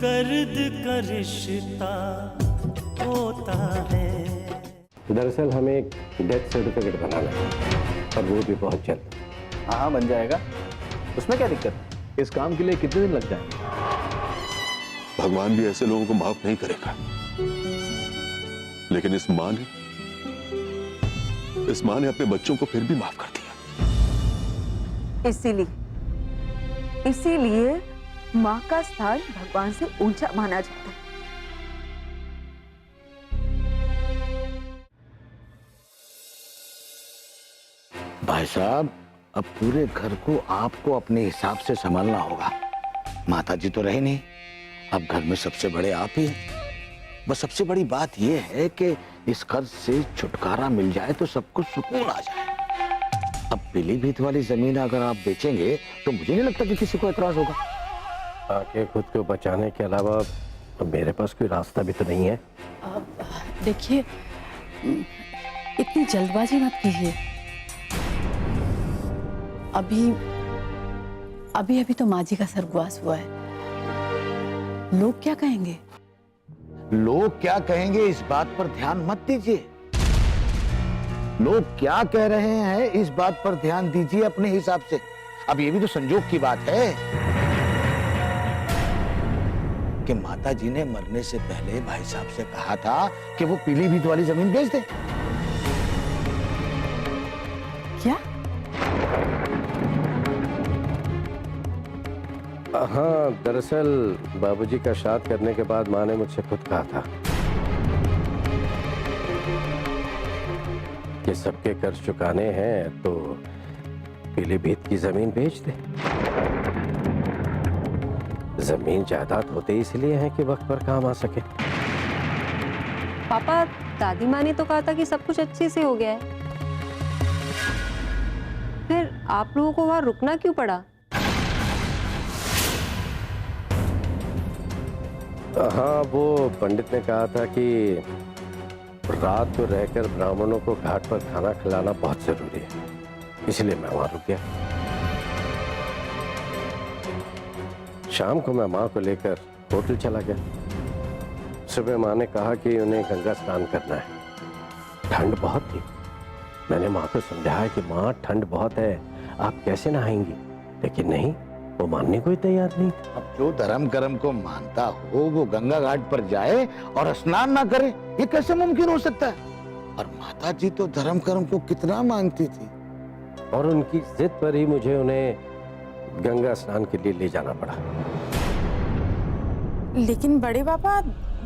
दर्द का रिश्ता होता है। दरअसल हमें एक डेथ सर्टिफिकेट बनाना है और वो भी बहुत जल्द। हाँ बन जाएगा, उसमें क्या दिक्कत है? इस काम के लिए कितने दिन लग जाएंगे? भगवान भी ऐसे लोगों को माफ नहीं करेगा, लेकिन इस मां ने अपने बच्चों को फिर भी माफ कर दिया। इसीलिए माँ का स्थान भगवान से ऊंचा माना जाता है। भाई साहब, अब पूरे घर को आपको अपने हिसाब से संभालना होगा। माता जी तो रहे नहीं, अब घर में सबसे बड़े आप ही हैं। बस सबसे बड़ी बात यह है कि इस कर्ज से छुटकारा मिल जाए तो सबको सुकून आ जाए। अब पीलीभीत वाली जमीन अगर आप बेचेंगे तो मुझे नहीं लगता कि किसी को एतराज होगा। आके खुद को बचाने के अलावा मेरे पास कोई रास्ता भी तो नहीं है। देखिए, इतनी जल्दबाजी मत कीजिए। अभी तो माँ जी का स्वर्गवास हुआ है। लोग क्या कहेंगे? लोग क्या कहेंगे इस बात पर ध्यान मत दीजिए। लोग क्या कह रहे हैं इस बात पर ध्यान दीजिए अपने हिसाब से। अब ये भी तो संजोग की बात है कि माता जी ने मरने से पहले भाई साहब से कहा था कि वो पीलीभीत वाली जमीन बेच दे। क्या? हाँ, दरअसल बाबूजी का श्राद्ध करने के बाद माँ ने मुझसे खुद कहा था कि सबके कर्ज चुकाने हैं तो पीलीभीत की जमीन बेच दे। जमीन जायदाद होते इसलिए है कि वक्त पर काम आ सके। पापा, दादी माँ ने तो कहा था कि सब कुछ अच्छे से हो गया है, फिर आप लोगों को वहां रुकना क्यों पड़ा? हाँ, वो पंडित ने कहा था कि रात को रहकर ब्राह्मणों को घाट पर खाना खिलाना बहुत जरूरी है, इसलिए मैं वहां रुक गया। शाम को मैं माँ को लेकर होटल चला गया। सुबह माँ ने कहा कि उन्हें गंगा स्नान करना है। ठंड बहुत थी। मैंने माँ को समझाया कि माँ ठंड बहुत है, आप कैसे नहाएंगी, लेकिन नहीं, वो मानने को ही तैयार नहीं थी। अब जो धर्म कर्म को मानता हो वो गंगा घाट पर जाए और स्नान ना करे, ये कैसे मुमकिन हो सकता है? और माता जी तो धर्म कर्म को कितना मानती थी। और उनकी जिद पर ही मुझे उन्हें गंगा स्नान के लिए ले जाना पड़ा। लेकिन बड़े पापा,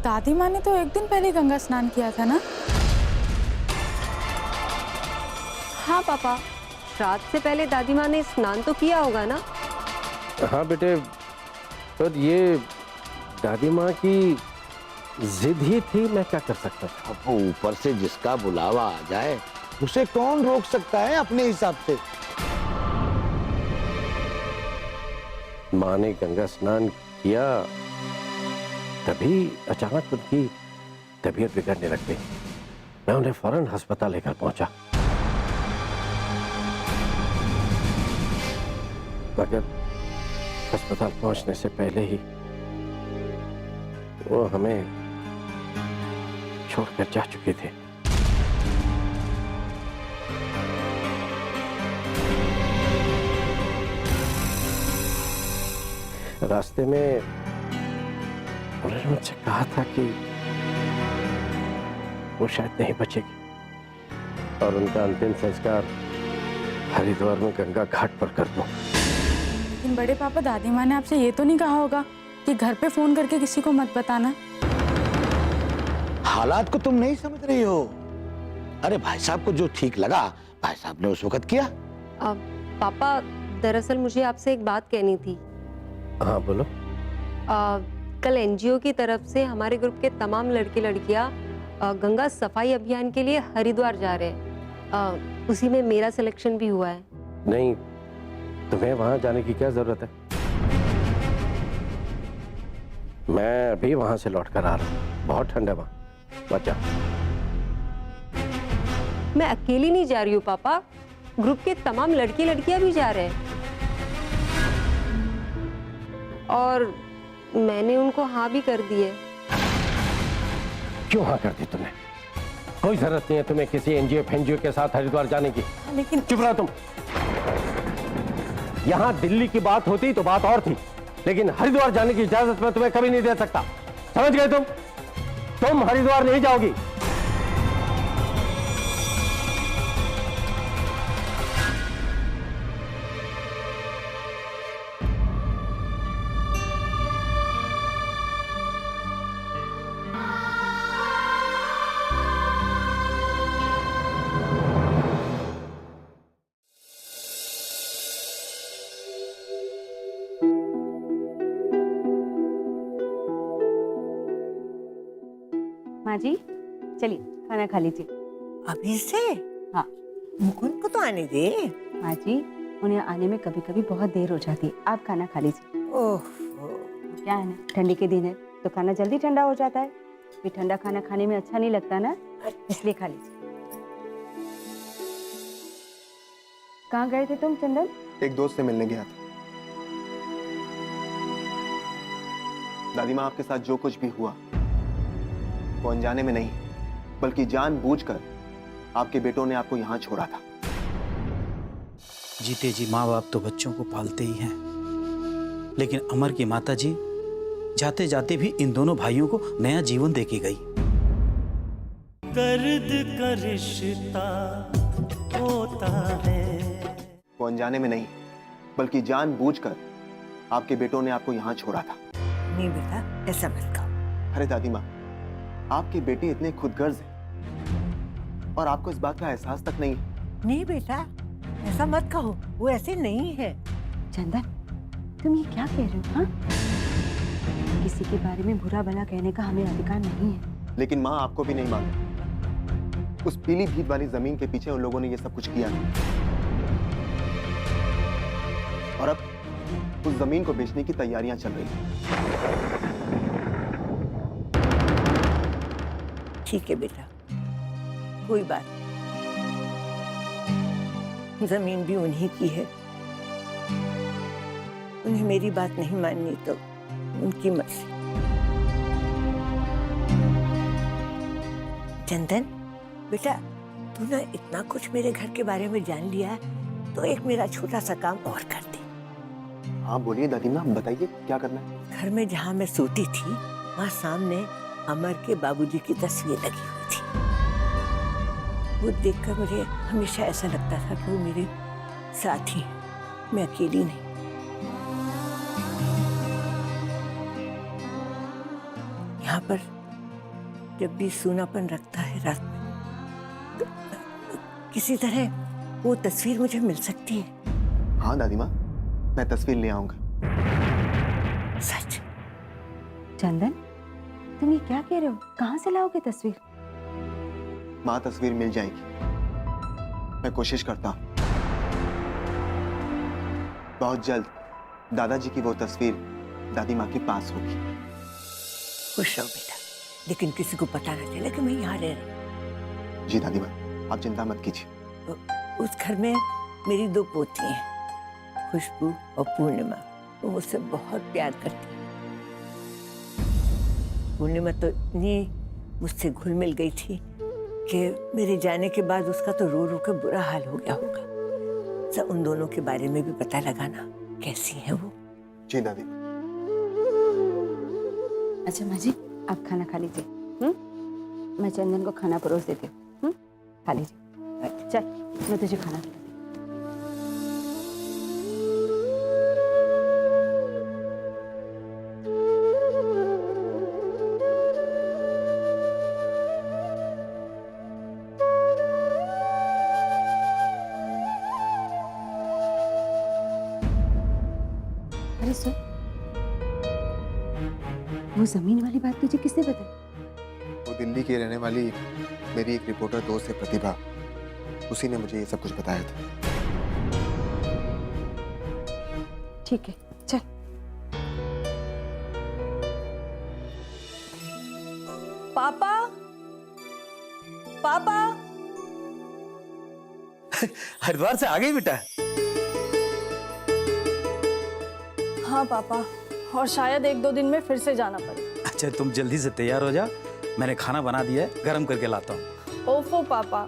दादी माँ ने तो एक दिन पहले गंगा स्नान किया था ना? हाँ पापा, श्राद्ध से पहले दादी माँ ने स्नान तो किया होगा ना? हाँ बेटे, पर ये दादी माँ की जिद ही थी, मैं क्या कर सकता था। अब वो ऊपर से जिसका बुलावा आ जाए उसे कौन रोक सकता है अपने हिसाब से। माँ ने गंगा स्नान किया, तभी अचानक उनकी तबीयत बिगड़ने लग गई। मैं उन्हें फौरन अस्पताल लेकर पहुंचा, मगर अस्पताल पहुंचने से पहले ही वो हमें छोड़कर जा चुके थे। रास्ते में उन्होंने मुझसे कहा था कि वो शायद नहीं बचेगी और उनका अंतिम संस्कार हरिद्वार में गंगा घाट पर कर दूं। लेकिन बड़े पापा, दादी माँ ने आपसे ये तो नहीं कहा होगा कि घर पे फोन करके किसी को मत बताना? हालात को तुम नहीं समझ रही हो। अरे भाई साहब को जो ठीक लगा भाई साहब ने उस वक्त किया। पापा, दरअसल मुझे आपसे एक बात कहनी थी। हाँ बोलो। कल एनजीओ की तरफ से हमारे ग्रुप के तमाम लड़के लड़कियां गंगा सफाई अभियान के लिए हरिद्वार जा रहे हैं। उसी में मेरा सिलेक्शन भी हुआ है। नहीं, तुम्हें वहां जाने की क्या जरूरत है? मैं अभी वहां से लौट कर आ रहा हूँ, बहुत ठंड है वहां, मत जाओ। मैं अकेली नहीं जा रही हूँ पापा, ग्रुप के तमाम लड़के लड़कियां भी जा रहे हैं। और मैंने उनको हाँ भी कर दी है। क्यों हाँ कर दी तुमने? कोई जरूरत नहीं है तुम्हें किसी एनजीओ फेनजीओ के साथ हरिद्वार जाने की। लेकिन चुप रहो तुम। यहां दिल्ली की बात होती तो बात और थी, लेकिन हरिद्वार जाने की इजाजत मैं तुम्हें कभी नहीं दे सकता। समझ गए तुम हरिद्वार नहीं जाओगी। माँ जी चलिए खाना खा लीजिए। अभी से? हाँ। मुकुंद को तो आने दे। माँ जी उन्हें आने में कभी कभी बहुत देर हो जाती है, आप खाना खा लीजिए। ओह, क्या है ना, ठंडी के दिन है तो खाना जल्दी ठंडा हो जाता है, फिर ठंडा खाना खाने में अच्छा नहीं लगता ना, इसलिए खा लीजिए। कहाँ गए थे तुम चंदन? एक दोस्त से मिलने गया था। दादी माँ, आपके साथ जो कुछ भी हुआ वो अनजाने में नहीं बल्कि जानबूझकर आपके बेटों ने आपको यहाँ छोड़ा था। जीते जी माँ बाप तो बच्चों को पालते ही हैं, लेकिन अमर की माता जी जाते जाते भी इन दोनों भाइयों को नया जीवन देके गई। दर्द का रिश्ता होता है। वो अनजाने में नहीं बल्कि जानबूझकर आपके बेटों ने आपको यहाँ छोड़ा था। नहीं बेटा, ऐसा मत कहो। अरे दादी माँ, आपके बेटे इतने खुदगर्ज हैं और आपको इस बात का एहसास तक नहीं है। नहीं बेटा, ऐसा मत कहो, वो ऐसे नहीं है। चंदन तुम ये क्या कह रहे हो? हाँ, किसी के बारे में बुरा भला कहने का हमें अधिकार नहीं है। लेकिन माँ आपको भी नहीं मालूम, उस पीली भीत वाली जमीन के पीछे उन लोगों ने ये सब कुछ किया और अब उस जमीन को बेचने की तैयारियां चल रही हैं। ठीक है बेटा, कोई बात नहीं। जमीन भी उन्हीं की है। उन्हें मेरी बात नहीं माननी तो उनकी मर्जी। चंदन बेटा, तू ना इतना कुछ मेरे घर के बारे में जान लिया है तो एक मेरा छोटा सा काम और कर दे। हाँ बोलिए दादी माँ, बताइए क्या करना है। घर में जहाँ मैं सोती थी वहाँ सामने अमर के बाबूजी की तस्वीर लगी हुई थी। वो देखकर मुझे हमेशा ऐसा लगता था कि वो मेरे साथ ही, मैं अकेली नहीं। यहाँ पर जब भी सूनापन रखता है रात में तो किसी तरह वो तस्वीर मुझे मिल सकती है। हाँ दादी माँ, मैं तस्वीर ले आऊंगा। सच? चंदन तुम ये क्या कह रहे हो? कहाँ से लाओगे तस्वीर? माँ तस्वीर मिल जाएगी, मैं कोशिश करता हूँ। बहुत जल्द दादाजी की वो तस्वीर दादी माँ के पास होगी। खुश रहो बेटा, लेकिन किसी को पता न चले कि मैं यहाँ रह रही। जी दादी माँ, आप चिंता मत कीजिए। उस घर में मेरी दो पोती हैं, खुशबू और पूर्णिमा। वो मुझसे बहुत प्यार करती है। पूर्णिमा तो इतनी मुझसे घुल मिल गई थी कि मेरे जाने के बाद उसका तो रो रो के बुरा हाल हो गया होगा। सब उन दोनों के बारे में भी पता लगाना, कैसी है वो। जी दादी। अच्छा माँ जी आप खाना खा लीजिए। मैं चंदन को खाना परोस देती हूँ। खा लीजिए। चल मैं तुझे खाना खिलाती हूँ। अरे सुन, वो जमीन वाली बात तुझे किसने बताई? वो दिल्ली की रहने वाली मेरी एक रिपोर्टर दोस्त है प्रतिभा, उसी ने मुझे ये सब कुछ बताया था। ठीक है चल। पापा, पापा। हरिद्वार से आ गई बेटा? हाँ पापा, और शायद 1-2 दिन में फिर से जाना पड़े। अच्छा तुम जल्दी से तैयार हो जा, मैंने खाना बना दिया है, गर्म करके लाता हूँ। ओफो पापा,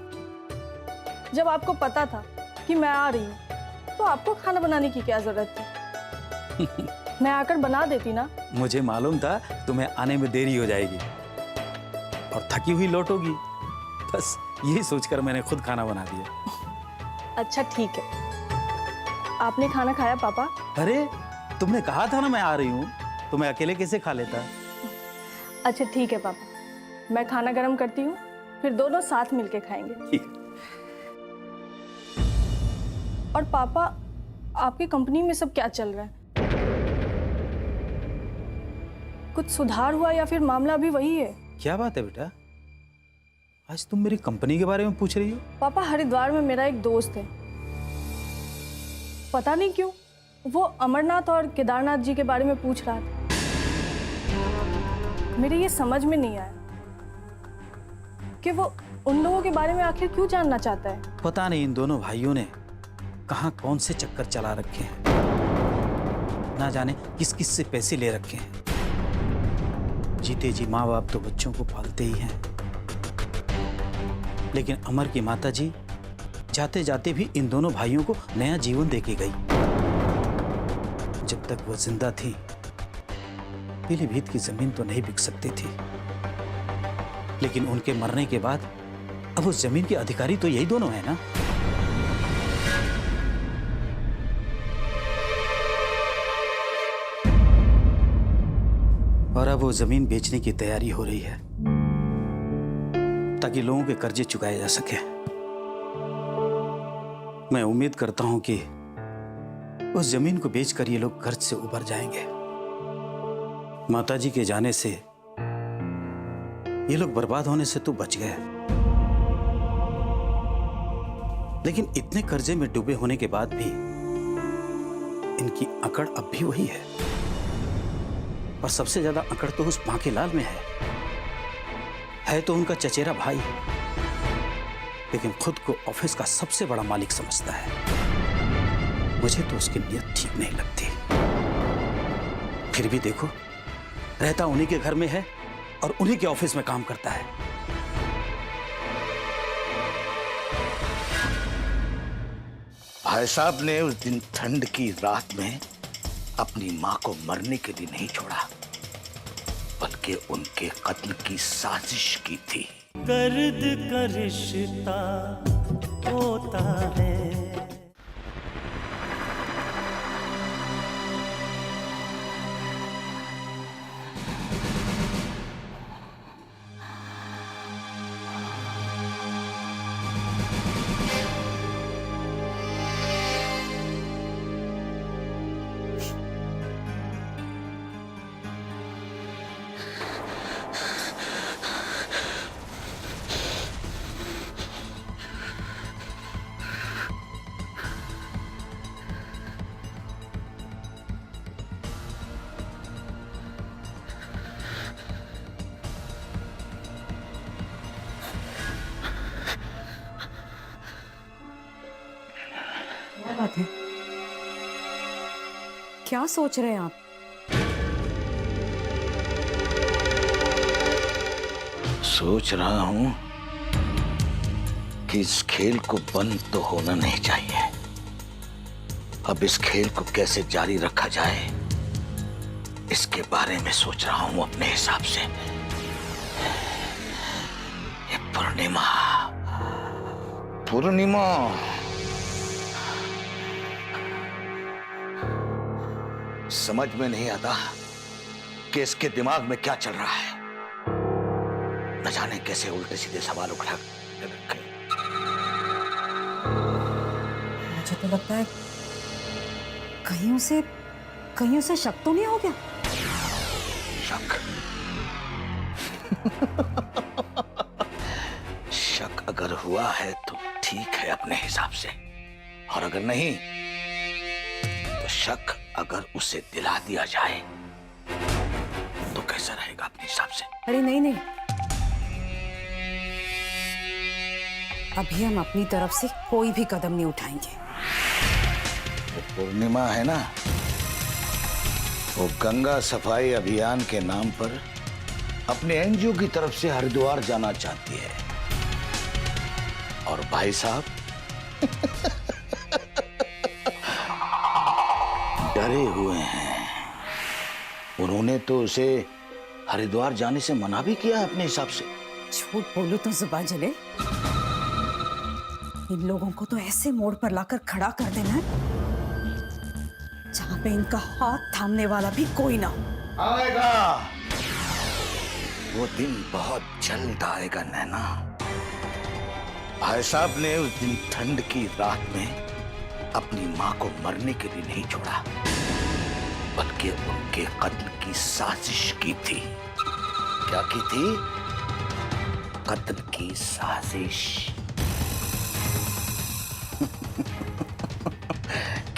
जब आपको पता था कि मैं आ रही हूँ तो आपको खाना बनाने की क्या जरूरत थी? मैं आकर बना देती ना। मुझे मालूम था तुम्हें आने में देरी हो जाएगी और थकी हुई लौटोगी, बस यही सोचकर मैंने खुद खाना बना दिया। अच्छा ठीक है, आपने खाना खाया पापा? अरे तुमने कहा था ना मैं आ रही हूँ, तो मैं अकेले कैसे खा लेता? अच्छा ठीक है पापा, मैं खाना गर्म करती हूँ, फिर दोनों साथ मिलके खाएंगे। ठीक है। और पापा, आपकी कंपनी में सब क्या चल रहा है? कुछ सुधार हुआ या फिर मामला अभी वही है? क्या बात है बेटा, आज तुम मेरी कंपनी के बारे में पूछ रही हो? पापा, हरिद्वार में मेरा एक दोस्त है, पता नहीं क्यों वो अमरनाथ और केदारनाथ जी के बारे में पूछ रहा था। मेरे ये समझ में नहीं आया कि वो उन लोगों के बारे में आखिर क्यों जानना चाहता है। पता नहीं इन दोनों भाइयों ने कहां कौन से चक्कर चला रखे हैं, ना जाने किस किस से पैसे ले रखे हैं। जीते जी माँ बाप तो बच्चों को पालते ही हैं, लेकिन अमर की माता जी जाते जाते भी इन दोनों भाइयों को नया जीवन देके गई। जब तक वो जिंदा थी पीलीभीत की जमीन तो नहीं बिक सकती थी, लेकिन उनके मरने के बाद अब उस जमीन के अधिकारी तो यही दोनों हैं ना। और अब वो जमीन बेचने की तैयारी हो रही है ताकि लोगों के कर्जे चुकाए जा सके। मैं उम्मीद करता हूं कि उस जमीन को बेचकर ये लोग कर्ज से उबर जाएंगे। माताजी के जाने से ये लोग बर्बाद होने से तो बच गए, लेकिन इतने कर्जे में डूबे होने के बाद भी इनकी अकड़ अब भी वही है। और सबसे ज्यादा अकड़ तो उस बांके लाल में है तो उनका चचेरा भाई, लेकिन खुद को ऑफिस का सबसे बड़ा मालिक समझता है। मुझे तो उसकी नीयत ठीक नहीं लगती। फिर भी देखो, रहता उन्हीं के घर में है और उन्हीं के ऑफिस में काम करता है। भाई साहब ने उस दिन ठंड की रात में अपनी मां को मरने के लिए नहीं छोड़ा, बल्कि उनके कत्ल की साजिश की थी। दर्द का रिश्ता होता है। क्या बात है? क्या सोच रहे हैं आप? सोच रहा हूं कि इस खेल को बंद तो होना नहीं चाहिए। अब इस खेल को कैसे जारी रखा जाए, इसके बारे में सोच रहा हूं अपने हिसाब से। ये पूर्णिमा समझ में नहीं आता कि इसके दिमाग में क्या चल रहा है। न जाने कैसे उल्टे सीधे सवाल उठा रखे। मुझे तो लगता है कहीं उसे शक तो नहीं हो गया? शक शक अगर हुआ है तो ठीक है अपने हिसाब से, और अगर नहीं तो शक अगर उसे दिला दिया जाए तो कैसा रहेगा अपने हिसाब से? अरे नहीं, अभी हम अपनी तरफ से कोई भी कदम नहीं उठाएंगे। वो पूर्णिमा है ना, वो गंगा सफाई अभियान के नाम पर अपने एनजीओ की तरफ से हरिद्वार जाना चाहती है। और भाई साहब डरे हुए हैं। उन्होंने तो उसे हरिद्वार जाने से मना भी किया अपने हिसाब से। झूठ बोलो तो जुबान जले। इन लोगों को तो ऐसे मोड़ पर लाकर खड़ा कर देना है जहां पे इनका हाथ थामने वाला भी कोई ना हो। आएगा वो दिन, बहुत जल्द आएगा नैना। भाई साहब ने उस दिन ठंड की रात में अपनी मां को मरने के लिए नहीं छोड़ा, बल्कि उनके कत्ल की साजिश की थी। क्या की थी? कत्ल की साजिश।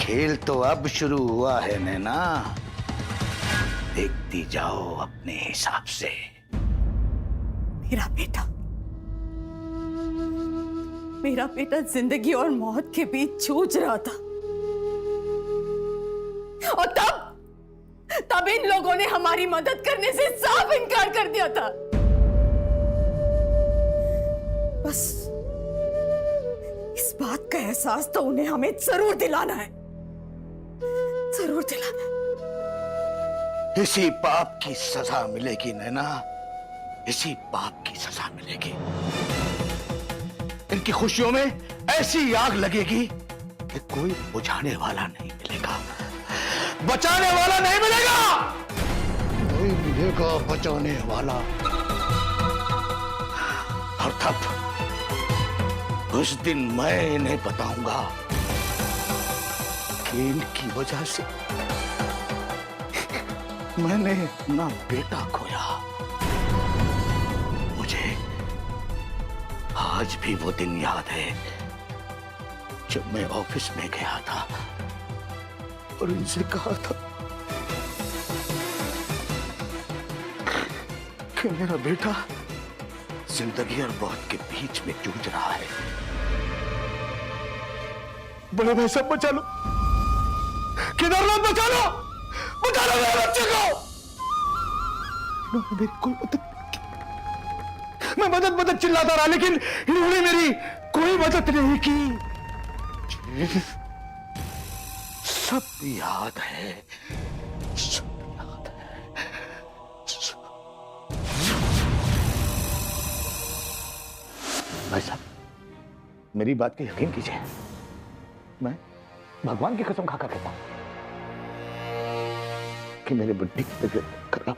खेल तो अब शुरू हुआ है नैना, देखती जाओ अपने हिसाब से। मेरा बेटा जिंदगी और मौत के बीच जूझ रहा था, और तब इन लोगों ने हमारी मदद करने से साफ इनकार कर दिया था। बस इस बात का एहसास तो उन्हें हमें जरूर दिलाना है, जरूर दिलाना है। इसी पाप की सजा मिलेगी नैना, इसी पाप की सजा मिलेगी। इनकी खुशियों में ऐसी आग लगेगी कि कोई बुझाने वाला नहीं मिलेगा, बचाने वाला नहीं मिलेगा, नहीं मिलेगा बचाने वाला। और तब उस दिन मैं इन्हें बताऊंगा कि इनकी वजह से मैंने अपना बेटा खोया। मुझे आज भी वो दिन याद है जब मैं ऑफिस में गया था और इनसे कहा था कि मेरा बेटा जिंदगी और मौत के बीच में जूझ रहा है। बड़े भाई साहब बचा लो, केदारनाथ बचा लो, बचा लो मेरे बच्चे को। इन्होंने मेरी कोई मदद नहीं की। मैं मदद चिल्लाता रहा, लेकिन इन्होंने मेरी कोई मदद नहीं की। सब याद है, सब याद है। भाई साहब, मेरी बात पे यकीन कीजिए, मैं भगवान की कसम खाकर कहता हूं कि मेरे बड्डी की तबीयत खराब,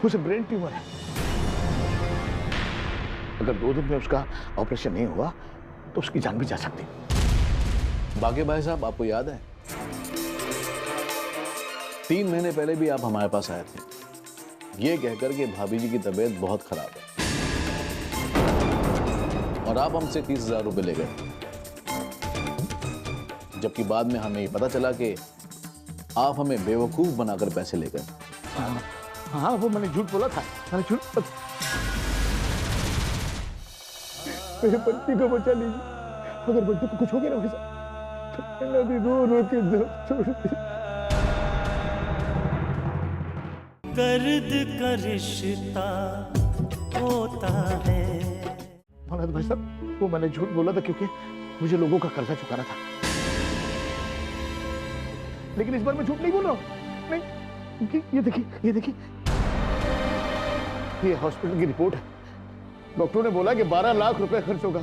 मुझे ब्रेन ट्यूमर है। अगर 2 दिन में उसका ऑपरेशन नहीं हुआ तो उसकी जान भी जा सकती। बाकी भाई साहब, आपको याद है 3 महीने पहले भी आप हमारे पास आए थे ये कहकर कि भाभी जी की तबीयत बहुत खराब है, और आप हमसे 30,000 रुपए ले गए, जबकि बाद में हमें पता चला कि आप हमें बेवकूफ बनाकर पैसे ले गए। हाँ, वो मैंने झूठ बोला था, मैंने झूठ। मेरे पति को बचा लीजिए, अगर बच्चे को कुछ हो गया ना भाई साहब, तो मैंने अभी रो के दर्द छोड़ दिया। दर्द का रिश्ता होता है। महाराज भाई साहब, वो मैंने झूठ बोला था क्योंकि मुझे लोगों का कर्जा चुकाना था, लेकिन इस बार मैं झूठ नहीं बोल रहा हूं। नहीं, ये देखिए, ये हॉस्पिटल की रिपोर्ट है। डॉक्टरों ने बोला कि 12 लाख रुपए खर्च होगा।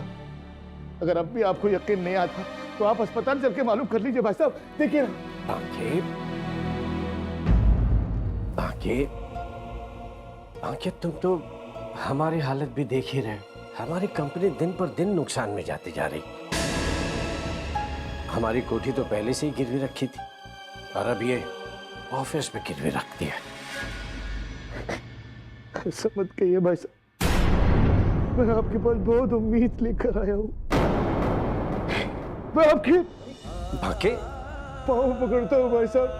अगर अब भी आपको यकीन नहीं आता तो आप अस्पताल चल के मालूम कर लीजिए। भाई साहब देखिए। आंखें, तुम तो हमारी हालत भी देख ही रहे हो। हमारी कंपनी दिन पर दिन नुकसान में जाती जा रही। हमारी कोठी तो पहले से ही गिरवी रखी थी, और अब ये ऑफिस में गिरवी रख दिया। समझ गए भाई साहब, मैं आपके पास बहुत उम्मीद लेकर आया हूँ। मैं आपके पाँव पकड़ता हूँ भाई साहब,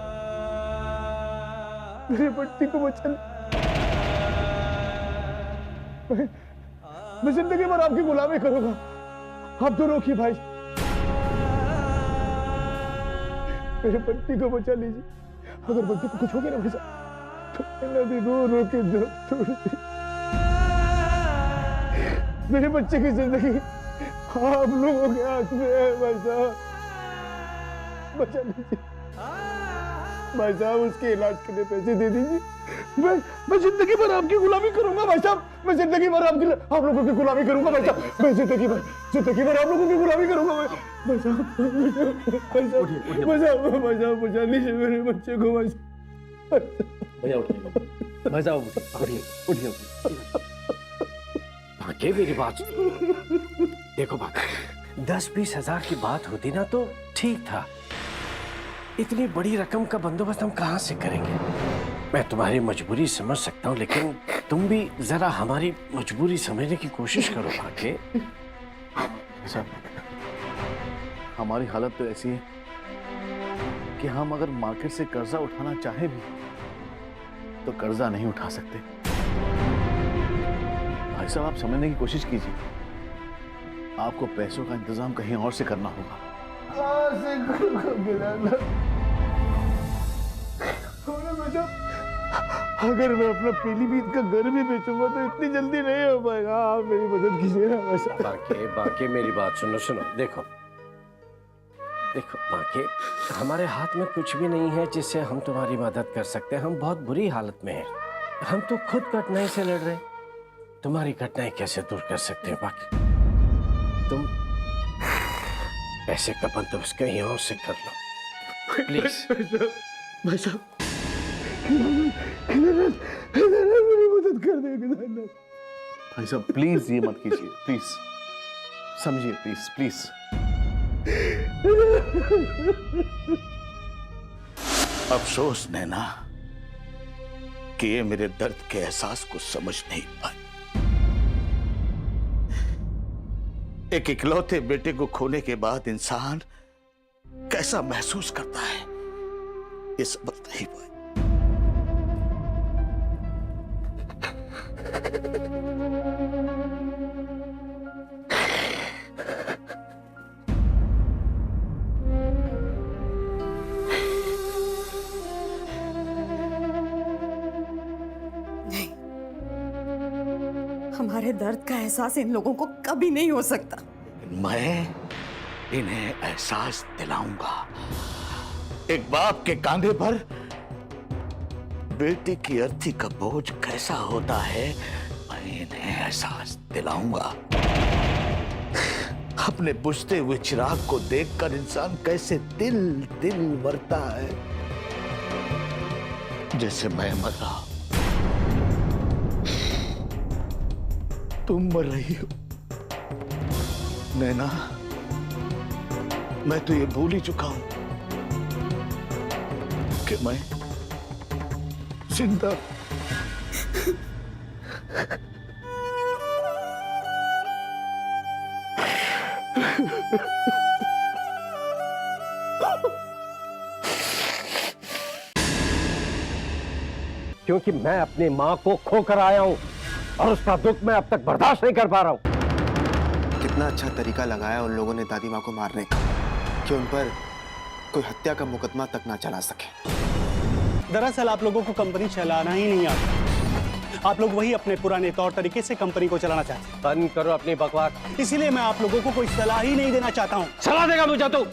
मेरे बच्ची को बचा। मैं जिंदगी भर आपकी गुलामी करूंगा। आप तो रोकिए भाई, मेरे बच्ची को बचा लीजिए। अगर बच्ची को कुछ हो गया ना भाई साहब, तो मैं भी रो रो के जब छोड़ दी। मेरे बच्चे की जिंदगी आप लोगों के हाथ में है भाई साहब, बचा लीजिए भाई साहब। उसके इलाज के लिए पैसे दे दीजिए। मैं जिंदगी भर आपकी गुलामी करूंगा भाई साहब। मैं जिंदगी भर आप लोगों की गुलामी करूंगा भाई साहब। मैं जिंदगी भर आप लोगों की गुलामी करूंगा भाई साहब। भाई साहब बचा लीजिए मेरे बच्चे को भाई साहब। भैया उठिए, भाई साहब उठिए, उठिए। बाकी मेरी बात देखो, बाकी 10-20 हजार की बात होती ना तो ठीक था। इतनी बड़ी रकम का बंदोबस्त हम कहां से करेंगे? मैं तुम्हारी मजबूरी समझ सकता हूं, लेकिन तुम भी जरा हमारी मजबूरी समझने की कोशिश करो बाकी। साहब, हमारी हालत तो ऐसी है कि हम अगर मार्केट से कर्जा उठाना चाहे भी तो कर्जा नहीं उठा सकते। भाई साहब, आप समझने की कोशिश कीजिए। आपको पैसों का इंतजाम कहीं और से करना होगा। अगर मैं अपना पीलीभीत का घर भी बेचूंगा तो इतनी जल्दी नहीं हो पाएगा। आप मेरी मदद कीजिए ना। बाकी मेरी बात सुनो। देखो बाकी, हमारे हाथ में कुछ भी नहीं है जिससे हम तुम्हारी मदद कर सकते हैं। हम बहुत बुरी हालत में हैं। हम तो खुद कठिनाई से लड़ रहे हैं, तुम्हारी कठिनाई कैसे दूर कर सकते हैं? बाकी तुम पैसे का बंदोबस्त कहीं और से कर लो प्लीज। भाई साहब मेरी मदद कर देगा। भाई साहब प्लीज ये मत कीजिए, प्लीज समझिए, प्लीज प्लीज। अफसोस नैना कि ये मेरे दर्द के एहसास को समझ नहीं पाए। एक इकलौते बेटे को खोने के बाद इंसान कैसा महसूस करता है, ये समझ नहीं पाए। हमारे दर्द का एहसास इन लोगों को कभी नहीं हो सकता। मैं इन्हें एहसास दिलाऊंगा। एक बाप के कंधे पर बेटे की अर्थी का बोझ कैसा होता है, मैं इन्हें एहसास दिलाऊंगा। अपने बुझते हुए चिराग को देखकर इंसान कैसे दिल मरता है, जैसे मैं मर रहा हूं, तुम मर रही हो। नैना, मैं तो ये भूल ही चुका हूं कि मैं जिंदा क्योंकि मैं अपनी मां को खोकर आया हूं और उसका दुख मैं अब तक बर्दाश्त नहीं कर पा रहा हूं। कितना अच्छा तरीका लगाया उन लोगों ने दादी माँ को मारने का कि उन पर कोई हत्या का मुकदमा तक ना चला सके। दरअसल आप लोगों को कंपनी चलाना ही नहीं आता। आप लोग वही अपने पुराने तौर तरीके से कंपनी को चलाना चाहते हैं। बंद करो अपनी बकवास। इसीलिए मैं आप लोगों को कोई सलाह ही नहीं देना चाहता हूँ। सलाह देगा मुझे तू?